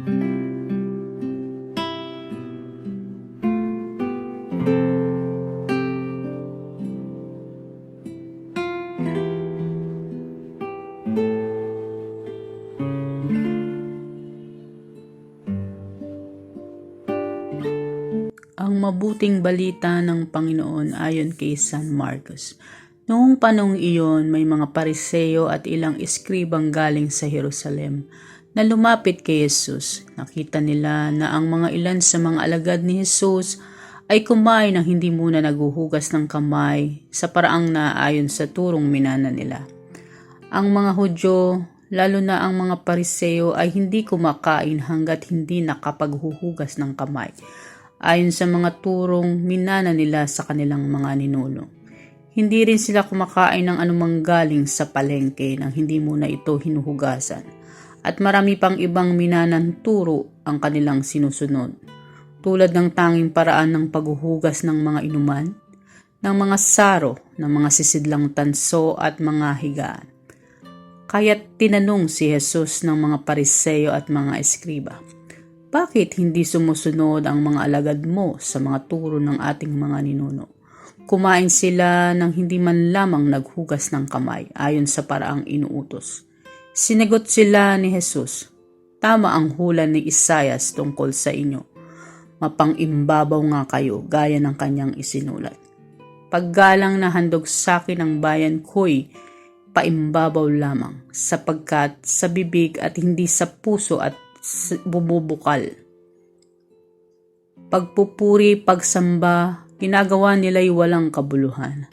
Ang mabuting balita ng Panginoon ayon kay San Marcos. Noong panong iyon, may mga Pariseo at ilang eskribang galing sa Jerusalem na lumapit kay Jesus. Nakita nila na ang mga ilan sa mga alagad ni Jesus ay kumain ng hindi muna naguhugas ng kamay sa paraang naayon sa turong minana nila. Ang mga Hudyo, lalo na ang mga Pariseo, ay hindi kumakain hanggat hindi nakapaghuhugas ng kamay, ayon sa mga turong minana nila sa kanilang mga ninuno. Hindi rin sila kumakain ng anumang galing sa palengke nang hindi muna ito hinuhugasan. At marami pang ibang minanang turo ang kanilang sinusunod, tulad ng tanging paraan ng paghuhugas ng mga inuman, ng mga saro, ng mga sisidlang tanso at mga higaan. Kaya't tinanong si Jesus ng mga Pariseo at mga eskriba, bakit hindi sumusunod ang mga alagad mo sa mga turo ng ating mga ninuno? Kumain sila ng hindi man lamang naghugas ng kamay ayon sa paraang inuutos. Sinagot sila ni Jesus, tama ang hula ni Isaias tungkol sa inyo. Mapang-imbabaw nga kayo gaya ng kanyang isinulat. Paggalang na handog sa akin ang bayan ko'y paimbabaw lamang, sapagkat sa bibig at hindi sa puso at bumubukal. Pagpupuri, pagsamba, ginagawa nila'y walang kabuluhan.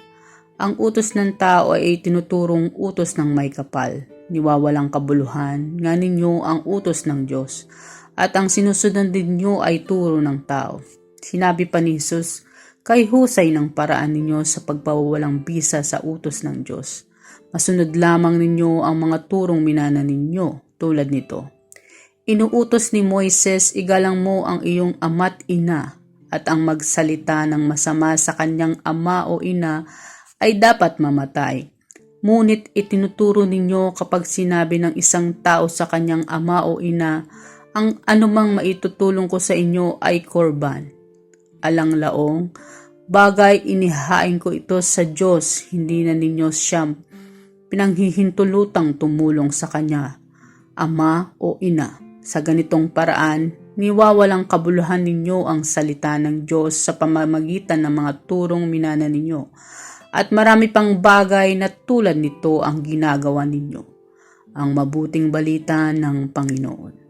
Ang utos ng tao ay tinuturong utos ng may kapal. Niwawalang kabuluhan nga ninyo ang utos ng Diyos, at ang sinusunod ninyo ay turo ng tao. Sinabi pa ni Jesus, kay husay ng paraan ninyo sa pagpawawalang bisa sa utos ng Diyos. Masunod lamang ninyo ang mga turong minana ninyo tulad nito. Inuutos ni Moises, igalang mo ang iyong ama't ina, at ang magsalita ng masama sa kanyang ama o ina ay dapat mamatay. Ngunit itinuturo ninyo kapag sinabi ng isang tao sa kanyang ama o ina, ang anumang maitutulong ko sa inyo ay korban. Alang-laong, bagay inihain ko ito sa Diyos, hindi na ninyo siyang pinanghihintulutang tumulong sa kanya, ama o ina. Sa ganitong paraan, niwawalang kabuluhan ninyo ang salita ng Diyos sa pamamagitan ng mga turong minana ninyo. At marami pang bagay na tulad nito ang ginagawa ninyo. Ang mabuting balita ng Panginoon.